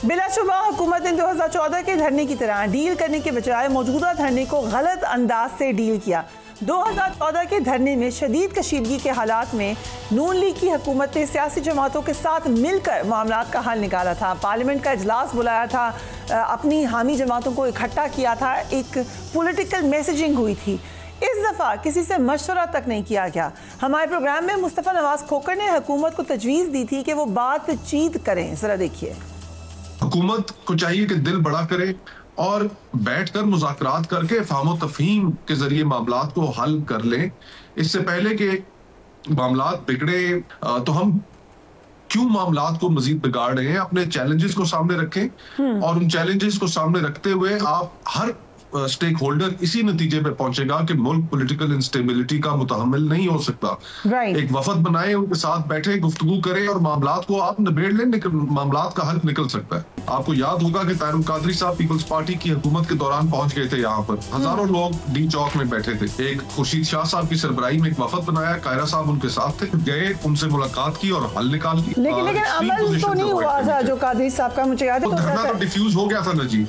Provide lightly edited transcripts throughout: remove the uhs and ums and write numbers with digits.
बिलाशुबा हुकूमत ने 2014 के धरने की तरह डील करने के बजाय मौजूदा धरने को गलत अंदाज से डील किया। 2014 के धरने में शदीद कशीदगी के हालात में नून लीग की हुकूमत ने सियासी जमातों के साथ मिलकर मामलात का हल निकाला था, पार्लियामेंट का इजलास बुलाया था, अपनी हामी जमातों को इकट्ठा किया था, एक पॉलिटिकल मैसेजिंग हुई थी। इस दफ़ा किसी से मशवरा तक नहीं किया गया। हमारे प्रोग्राम में मुस्तफ़ा नवाज खोखर ने हुकूमत को तजवीज़ दी थी कि वो बातचीत करें। ज़रा देखिए। हुकूमत को चाहिए कि दिल बड़ा करे और बैठकर मुज़ाकरात करके फ़हम तफ़हीम के जरिए मामलात को हल कर लें। इससे पहले कि मामलात बिगड़े तो हम क्यों मामलात को मजीद बिगाड़ रहे हैं, अपने चैलेंजेस को सामने रखें और उन चैलेंजेस को सामने रखते हुए आप हर स्टेक होल्डर इसी नतीजे पे पहुंचेगा कि मुल्क पॉलिटिकल इंस्टेबिलिटी का मुतहम्मिल नहीं हो सकता। एक वफद बनाए, उनके साथ बैठे, गुफ्तगू करें और मामलात को आप निबेड़ लें, मामलात का हल निकल सकता है। आपको याद होगा कि तारिक कादरी साहब पीपल्स पार्टी की हुकूमत के दौरान पहुंच गए थे यहाँ पर, हजारों लोग डी चौक में बैठे थे। एक खुर्शीद शाह साहब की सरबराही में एक वफद बनाया, कायरा साहब उनके साथ थे, गए, उनसे मुलाकात की और हल निकाल दी। लेकिन अमल तो नहीं हुआ था जो कादरी साहब का, मुझे याद है धरना तो डिफ्यूज हो गया था ना जी।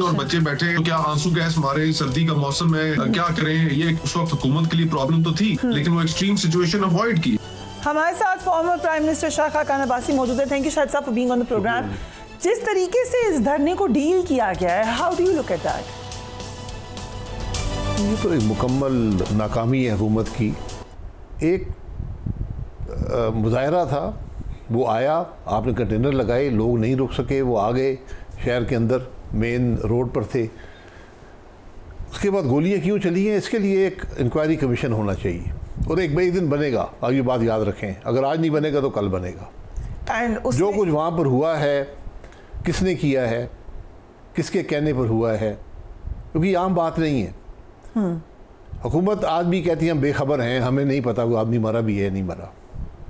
और बच्चे बैठे, तो क्या आंसू गैस मारे, सर्दी का मौसम है, क्या करें, ये उस वक्त हुकूमत के लिए प्रॉब्लम तो थी, लेकिन वो एक्सट्रीम सिचुएशन अवॉइड की। हमारे साथ former prime minister Shah Khaqan Abbasi मौजूद है। Thank you Shahid sahab for being on the programme. जिस तरीके से इस धरने को डील किया गया है, how do you look at that? ये तो एक मुकम्मल नाकामी है हुकूमत की। एक मुजाहरा था, वो आया, आपने कंटेनर लगाए, लोग नहीं रुक सके, वो आ गए शहर के अंदर, मेन रोड पर थे। उसके बाद गोलियां क्यों चली हैं, इसके लिए एक इंक्वायरी कमीशन होना चाहिए और एक दिन बनेगा। आप ये बात याद रखें, अगर आज नहीं बनेगा तो कल बनेगा। जो कुछ वहाँ पर हुआ है, किसने किया है, किसके कहने पर हुआ है, क्योंकि आम बात नहीं है। हुकूमत आज भी कहती है हम बेखबर हैं, हमें नहीं पता वो आदमी मरा भी है नहीं मरा।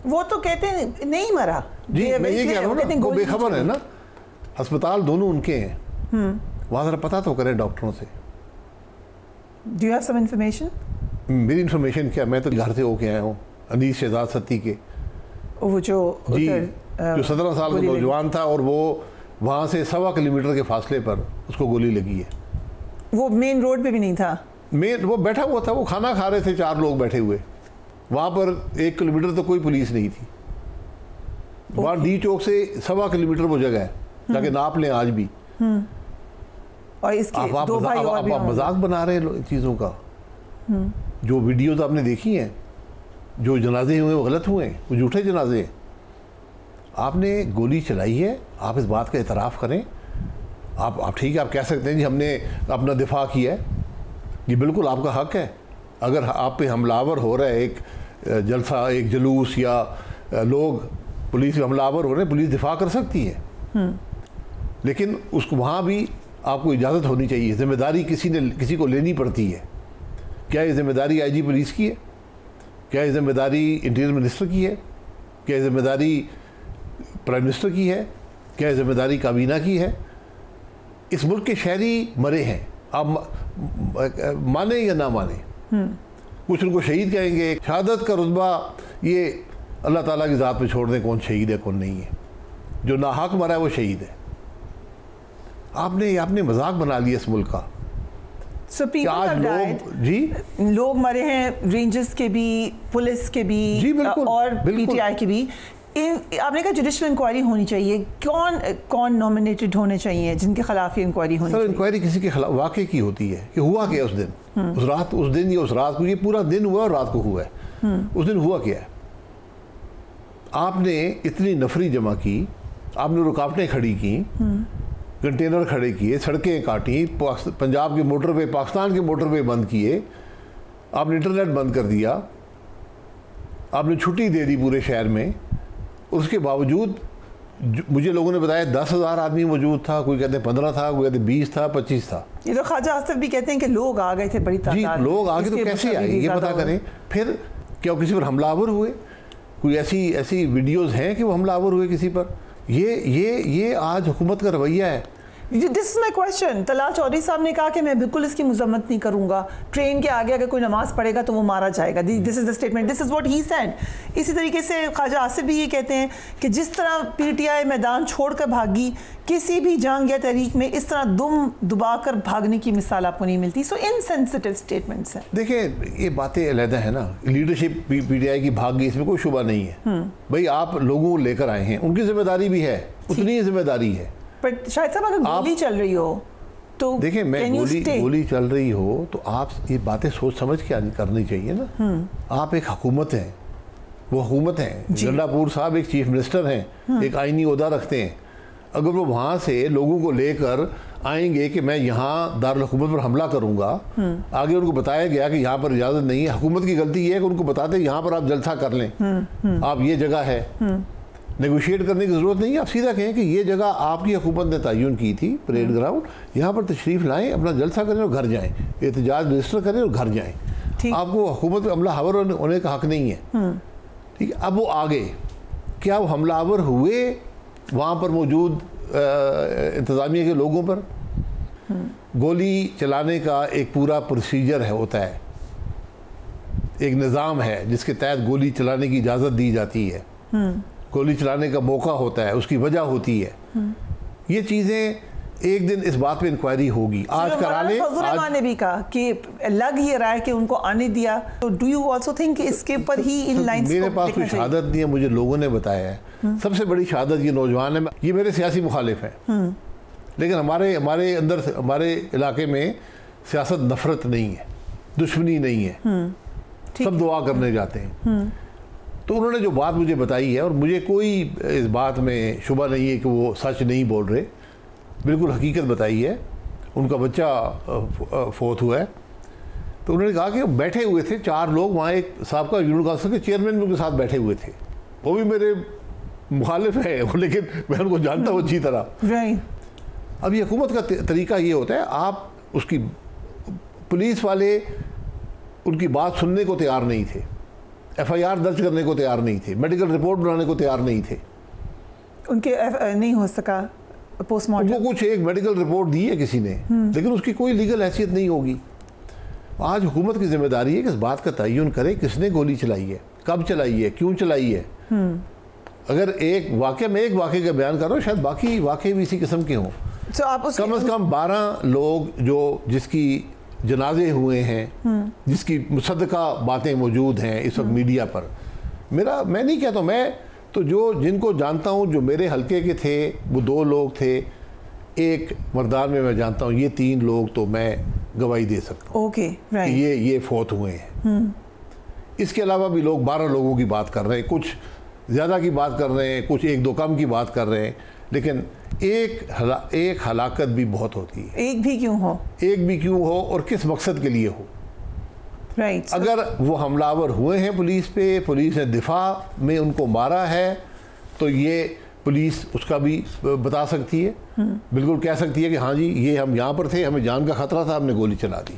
वो तो कहते हैं नहीं मरा जी, मैं ये कह रहा हूँ ना, वो बेखबर है ना। अस्पताल दोनों उनके हैं, वहाँ ज़रा पता तो करें डॉक्टरों से। Do you have some information? मेरी इन्फॉर्मेशन क्या, मैं तो घर से होके आया हूँ, अनीस शहजाद सत्ती के, वो जो 17 साल का नौजवान था और वो वहाँ से 1.25 किलोमीटर के फासले पर उसको गोली लगी है। वो मेन रोड पे भी नहीं था, वो बैठा हुआ था, वो खाना खा रहे थे, 4 लोग बैठे हुए, वहाँ पर 1 किलोमीटर तो कोई पुलिस नहीं थी। वहाँ डी चौक से 1.25 किलोमीटर वो जगह है, जाके नाप लें आज भी। और इसके दो भाई और भी मजाक बना रहे हैं चीज़ों का। जो वीडियोज आपने देखी हैं, जो जनाजे हुए वो गलत हुए, वो झूठे जनाजे। आपने गोली चलाई है, आप इस बात का एतराफ़ करें। आप ठीक है, आप कह सकते हैं जी हमने अपना दिफा किया है, ये बिल्कुल आपका हक है। अगर आप पे हमलावर हो रहा है, एक जलसा, एक जुलूस या लोग पुलिस पे हमलावर हो रहे हैं, पुलिस दिफा कर सकती है, लेकिन उसको वहाँ भी आपको इजाज़त होनी चाहिए। जिम्मेदारी किसी को लेनी पड़ती है। क्या ये जिम्मेदारी आईजी पुलिस की है? क्या ये जिम्मेदारी इंटीरियर मिनिस्टर की है? क्या ये जिम्मेदारी प्राइम मिनिस्टर की है? क्या ये जिम्मेदारी काबीना की है? इस मुल्क के शहरी मरे हैं, आप माने या ना माने। कुछ उनको शहीद कहेंगे, शहादत का रुतबा ये अल्लाह ताला की ज़ात पे छोड़ दें, कौन शहीद है कौन नहीं है। जो नाहक मरा है वो शहीद है। आपने मजाक बना लिया इस मुल्क का। लोग मरे हैं, रेंजर्स के भी, पुलिस के भी, जी बिल्कुल, और बिल्कुल। पीटीआई के भी। आपने कहा जुडिशल इंक्वायरी होनी चाहिए। कौन नॉमिनेटेड होने चाहिए जिनके खिलाफ ये इंक्वायरी होनी चाहिए? इंक्वायरी किसी के खिलाफ वाकई की होती है कि हुआ क्या उस दिन, उस रात, उस दिन या उस रात को, ये पूरा दिन हुआ और रात को हुआ है, उस दिन हुआ क्या है। आपने इतनी नफरी जमा की, आपने रुकावटें खड़ी की, कंटेनर खड़े किए, सड़कें काटी, पंजाब के मोटरवे, पाकिस्तान के मोटरवे बंद किए, आपने इंटरनेट बंद कर दिया, आपने छुट्टी दे दी पूरे शहर में। उसके बावजूद मुझे लोगों ने बताया 10,000 आदमी मौजूद था, कोई कहते हैं 15 था, कोई कहते 20 था, 25 था। ये तो ख्वाजा आसिफ भी कहते हैं कि लोग आ गए थे बड़ी तादाद। जी, लोग आ गए तो कैसे आए ये पता करें। फिर क्या किसी पर हमलावर हुए? कोई ऐसी वीडियोज़ हैं कि वो हमलावर हुए किसी पर? ये आज हुकूमत का रवैया है। This is my question. Talal Chaudhry sahab ने कहा कि मैं बिल्कुल इसकी मजम्मत नहीं करूंगा, ट्रेन के आगे अगर कोई नमाज पढ़ेगा तो वो मारा जाएगा। This is the statement, this is what he said. इसी तरीके से ख्वाजा आसिफ भी ये कहते हैं कि जिस तरह पीटीआई मैदान छोड़कर भागी, किसी भी जंग या तहरीक में इस तरह दुम दुबाकर भागने की मिसाल आपको नहीं मिलती। सो इनसेंसिटिव स्टेटमेंट्स हैं। देखिए ये बातें अलहदा है ना, लीडरशिप पीटीआई की भाग गई, इसमें कोई शुबा नहीं है। भाई आप लोगों को लेकर आए हैं, उनकी जिम्मेदारी भी है, उतनी ही जिम्मेदारी है। बट शायद साहब अगर गोली चल रही हो तो देखिए, मैं गोली चल रही हो तो आप ये बातें सोच समझ के करनी चाहिए ना। आप एक हुकूमत हैं, वो हुकूमत है, गंडापुर साहब एक चीफ मिनिस्टर हैं, एक आईनी ओहदा रखते हैं। अगर वो वहाँ से लोगों को लेकर आएंगे कि मैं यहाँ दारुल हुकूमत पर हमला करूँगा, आगे उनको बताया गया कि यहाँ पर इजाज़त नहीं है, हुकूमत की गलती ये है कि उनको बताते यहाँ पर आप जलसा कर लें, आप ये जगह है, नेगोशिएट करने की ज़रूरत नहीं है। आप सीधा कहें कि ये जगह आपकी हुकूमत ने तयन की थी, परेड ग्राउंड, यहाँ पर तशरीफ़ लाएँ, अपना जलसा करें और घर जाएँ, एहतजाज रजिस्टर करें और घर जाएँ। आपको हुकूमत में हमलावर होने का हक नहीं है। ठीक है, अब वो आगे क्या वो हमलावर हुए वहाँ पर मौजूद इंतज़ामिया के लोगों पर? गोली चलाने का एक पूरा प्रोसीजर है, होता है, एक निज़ाम है जिसके तहत गोली चलाने की इजाज़त दी जाती है, गोली चलाने का मौका होता है, उसकी वजह होती है। ये चीज़ें एक दिन इस बात पे इंक्वायरी होगी। आज करा लें। आज ने भी कहा कि लग ये रहा है कि उनको आने दिया, तो डू यू आल्सो थिंक इसके ऊपर ही इन लाइंस? मेरे पास कोई शहादत नहीं है, मुझे लोगों ने बताया है। सबसे बड़ी शहादत ये नौजवान है, ये मेरे सियासी मुखालिफ हैं, लेकिन हमारे अंदर, हमारे इलाके में सियासत नफरत नहीं है, दुश्मनी नहीं है, सब दुआ करने जाते हैं। तो उन्होंने जो बात मुझे बताई है, और मुझे कोई इस बात में शुबा नहीं है कि वो सच नहीं बोल रहे, बिल्कुल हकीकत बताई है। उनका बच्चा फोत हुआ है, तो उन्होंने कहा कि बैठे हुए थे 4 लोग वहाँ, एक साहब का यूनियन काउंसिल के चेयरमैन भी उनके साथ बैठे हुए थे, वो भी मेरे मुखालिफ है, लेकिन मैं उनको जानता हूँ अच्छी तरह। अब ये हुकूमत का तरीका ये होता है, आप उसकी पुलिस वाले उनकी बात सुनने को तैयार नहीं थे, FIR दर्ज करने को तैयार नहीं थे, मेडिकल रिपोर्ट बनाने को तैयार नहीं थे, उनके नहीं हो सका पोस्टमार्टम। वो कुछ एक मेडिकल रिपोर्ट दी है किसी ने, लेकिन उसकी कोई लीगल हैसियत नहीं होगी। आज हुकूमत की जिम्मेदारी है कि इस बात का तयन करे किसने गोली चलाई है, कब चलाई है, क्यों चलाई है। अगर एक वाक़े में एक वाक़े का बयान करो, शायद बाकी वाक़े भी इसी किस्म के हों। तो आप कम से कम 12 लोग जो जिसकी जनाजे हुए हैं, जिसकी मुसद्दका बातें मौजूद हैं इस वक्त मीडिया पर, मैं नहीं कहता, मैं तो जिनको जानता हूँ, जो मेरे हलके के थे, वो 2 लोग थे, एक मर्दान में मैं जानता हूँ, ये 3 लोग तो मैं गवाही दे सकता हूँ। Okay, right. ये फोत हुए हैं। इसके अलावा भी लोग 12 लोगों की बात कर रहे हैं, कुछ ज़्यादा की बात कर रहे हैं, कुछ 1-2 कम की बात कर रहे हैं, लेकिन एक हलाकत भी बहुत होती है। एक भी क्यों हो और किस मकसद के लिए हो। राइट। अगर वो हमलावर हुए हैं पुलिस पे, पुलिस ने दिफा में उनको मारा है, तो ये पुलिस उसका भी बता सकती है, बिल्कुल कह सकती है कि हाँ जी, ये हम यहाँ पर थे, हमें जान का खतरा था, हमने गोली चला दी।